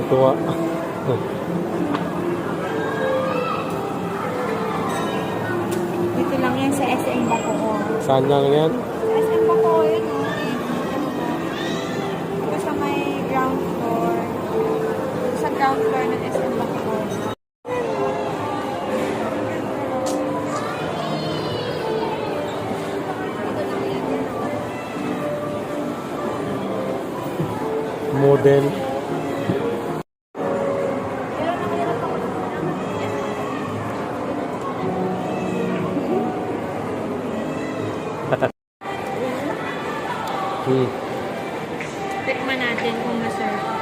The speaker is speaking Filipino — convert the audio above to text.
tuwa. Dito lang yan sa SM Bacoor. Saan lang yan? SM Bacoor, yun o. Ito sa may ground floor. Sa ground floor ng SM Bacoor. Model. Tikman natin kung na-serve.